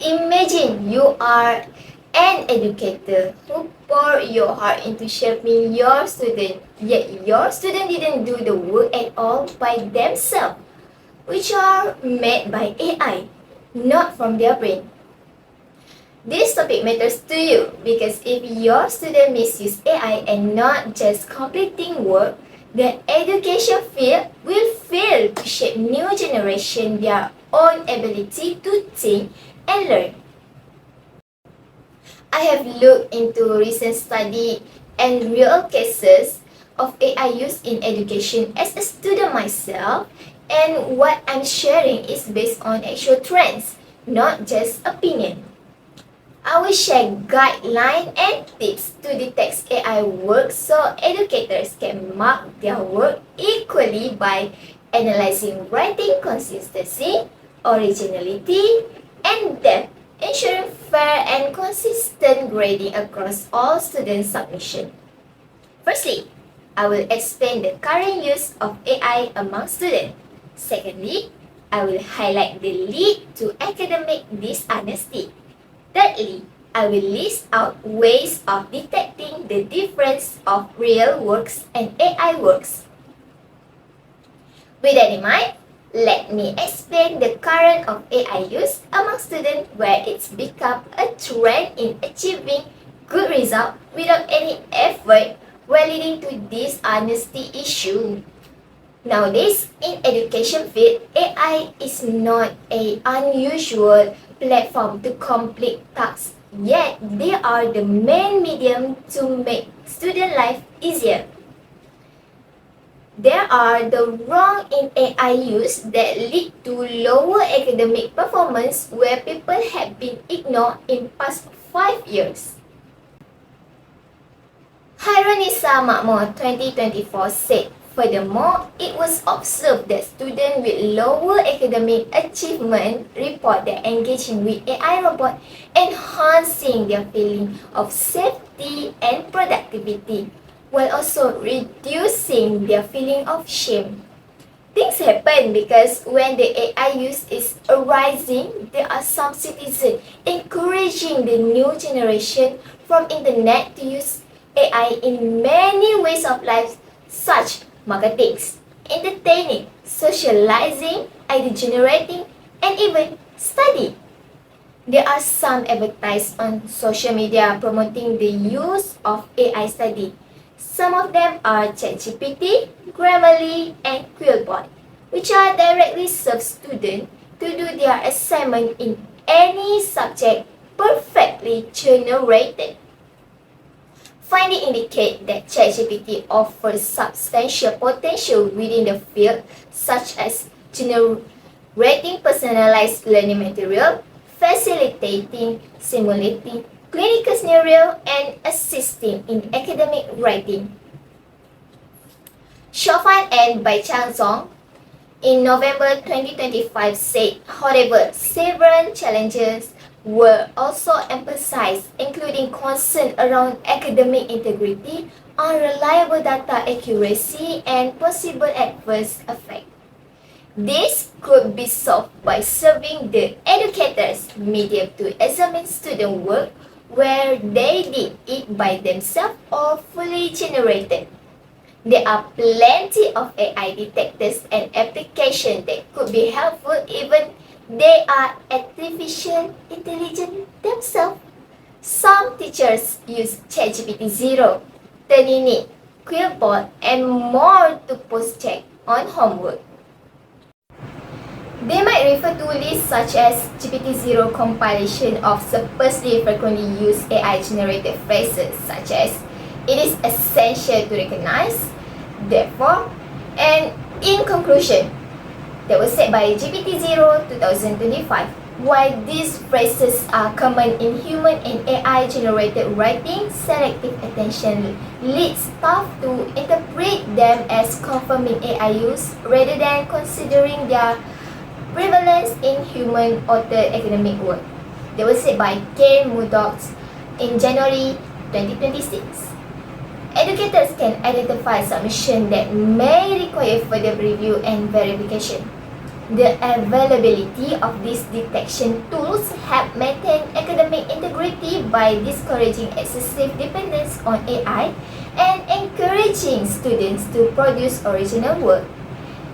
Imagine you are an educator who poured your heart into shaping your student, yet your student didn't do the work at all by themselves, which are made by AI, not from their brain. This topic matters to you because if your student misuse AI and not just completing work, the education field will fail to shape new generation their own ability to think and learn. I have looked into recent study and real cases of AI use in education as a student myself, and what I'm sharing is based on actual trends, not just opinion. I will share guidelines and tips to detect AI work so educators can mark their work equally by analyzing writing consistency, originality, and depth, ensuring fair and consistent grading across all student submission. Firstly, I will explain the current use of AI among students. Secondly, I will highlight the lead to academic dishonesty. Thirdly, I will list out ways of detecting the difference of real works and AI works. With that in mind, let me explain the current of AI use among students where it's become a trend in achieving good results without any effort while leading to dishonesty issue. Nowadays, in education field, AI is not an unusual platform to complete tasks, yet they are the main medium to make student life easier. There are the wrong in AI use that lead to lower academic performance where people have been ignored in past 5 years. Hironisa Makmur 2024 said, furthermore, it was observed that students with lower academic achievement report that engaging with AI robot enhancing their feeling of safety and productivity, while also reducing their feeling of shame. Things happen because when the AI use is arising, there are some citizens encouraging the new generation from internet to use AI in many ways of life, such marketing, entertaining, socializing, idea generating, and even study. There are some advertised on social media promoting the use of AI study. Some of them are ChatGPT, Grammarly, and Quillbot, which are directly serve students to do their assignment in any subject perfectly generated. Findings indicate that ChatGPT offers substantial potential within the field, such as generating personalized learning material, facilitating, simulating clinical scenario, and assisting in academic writing. Shofan and Bai Chang Zong in November 2025 said, however, several challenges were also emphasized, including concern around academic integrity, unreliable data accuracy, and possible adverse effects. This could be solved by serving the educators medium to examine student work where they did it by themselves or fully generated. There are plenty of AI detectors and applications that could be helpful even they are artificial intelligence themselves. Some teachers use ChatGPT Zero, Turnitin, Quillbot, and more to post-check on homework. They might refer to lists such as GPT-0 compilation of supposedly frequently used AI-generated phrases such as, it is essential to recognize, therefore, and in conclusion, that was said by GPT-0 2025. While these phrases are common in human and AI-generated writing, selective attention leads staff to interpret them as confirming AI use rather than considering their prevalence in human-authored academic work. That was said by Kane Murdoch in January 2026. Educators can identify submissions that may require further review and verification. The availability of these detection tools help maintain academic integrity by discouraging excessive dependence on AI and encouraging students to produce original work.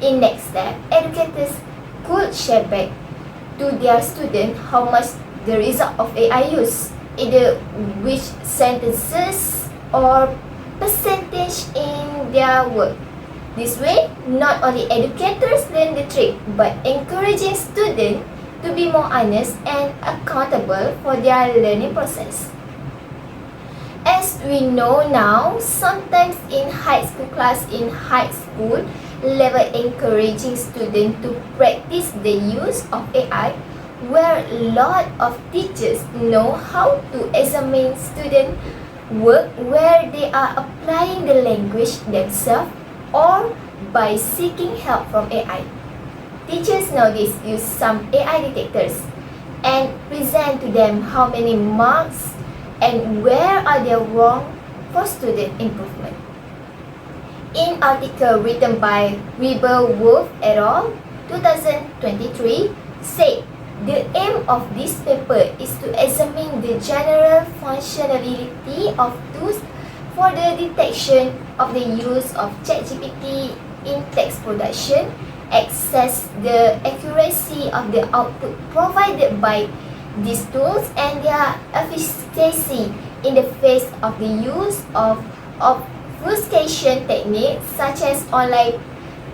In next step, educators could share back to their students how much the result of AI use, either which sentences or percentage in their work. This way, not only educators learn the trick, but encouraging students to be more honest and accountable for their learning process. As we know now, sometimes in high school class, in high school level, encouraging students to practice the use of AI, where a lot of teachers know how to examine student work where they are applying the language themselves or by seeking help from AI. Teachers nowadays use some AI detectors and present to them how many marks and where are they wrong for student improvement. In article written by Weber Wolf et al. 2023 said the aim of this paper is to examine the general functionality of tools for the detection of the use of ChatGPT in text production, assess the accuracy of the output provided by these tools and their efficacy in the face of the use of obfuscation techniques such as online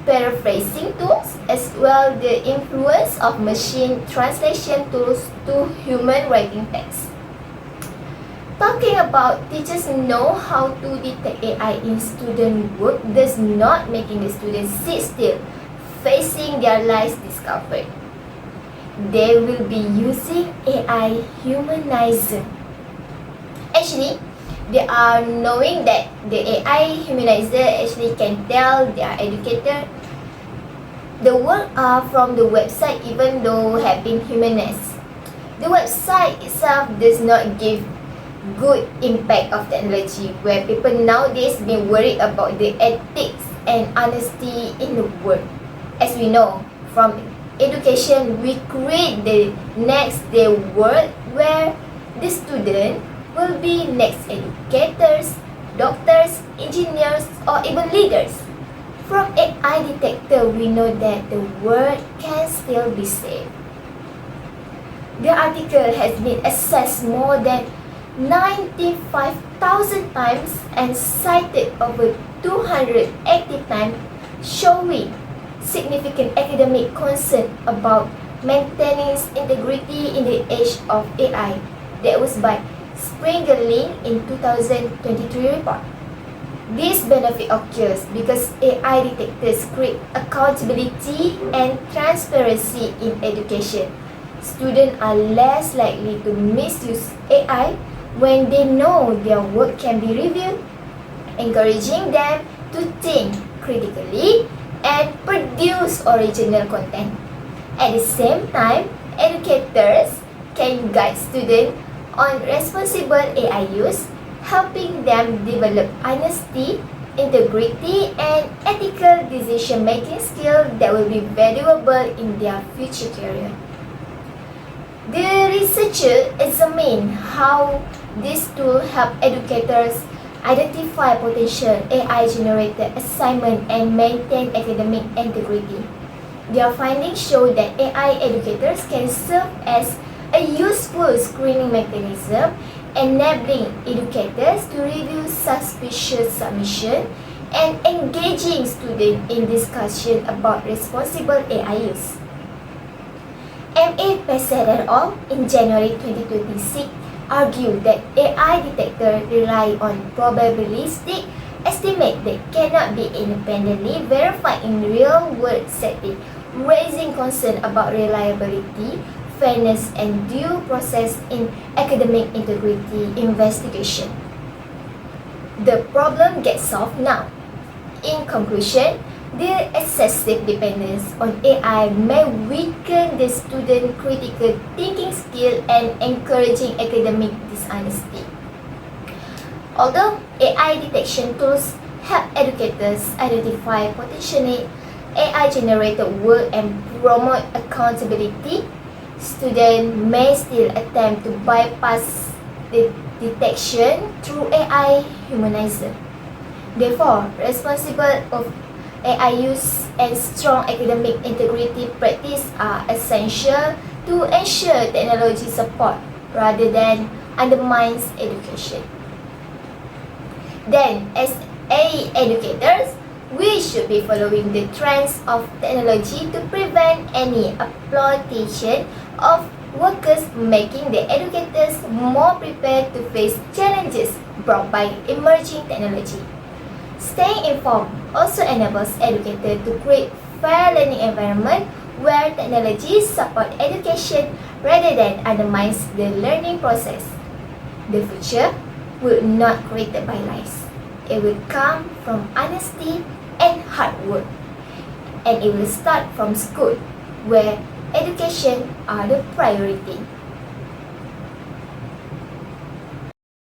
paraphrasing tools, as well the influence of machine translation tools to human writing text. Talking about teachers know how to detect AI in student work does not making the students sit still, facing their lives discovered. They will be using AI humanizer. Actually, they are knowing that the AI humanizer actually can tell their educator the work are from the website even though have been humanized. The website itself does not give good impact of technology, where people nowadays be worried about the ethics and honesty in the work. As we know, from education, we create the next day world where the student will be next educators, doctors, engineers, or even leaders. From AI detector, we know that the world can still be saved. The article has been accessed more than 95,000 times and cited over 280 times, showing significant academic concern about maintaining integrity in the age of AI. That was by Springerling in 2023 report. This benefit occurs because AI detectors create accountability and transparency in education. Students are less likely to misuse AI when they know their work can be reviewed, encouraging them to think critically and produce original content. At the same time, educators can guide students on responsible AI use, helping them develop honesty, integrity, and ethical decision-making skills that will be valuable in their future career. The researcher examined how this tool help educators identify potential AI-generated assignment and maintain academic integrity. Their findings show that AI educators can serve as a useful screening mechanism, enabling educators to review suspicious submission and engaging students in discussion about responsible AI use. M.A. Pesset et al. In January 2026 argued that AI detectors rely on probabilistic estimates that cannot be independently verified in real-world settings, raising concern about reliability, fairness, and due process in academic integrity investigation. The problem gets solved now. In conclusion, the excessive dependence on AI may weaken the student critical thinking skill and encouraging academic dishonesty. Although AI detection tools help educators identify potentially AI-generated work and promote accountability, students may still attempt to bypass the detection through AI humanizer. Therefore, responsible of AI use and strong academic integrity practice are essential to ensure technology support rather than undermines education. Then, as educators, we should be following the trends of technology to prevent any exploitation of workers, making the educators more prepared to face challenges brought by emerging technology. Staying informed also enables educators to create fair learning environment where technology supports education rather than undermines the learning process. The future will not be created by lies. It will come from honesty and hard work. And it will start from school, where education are the priority.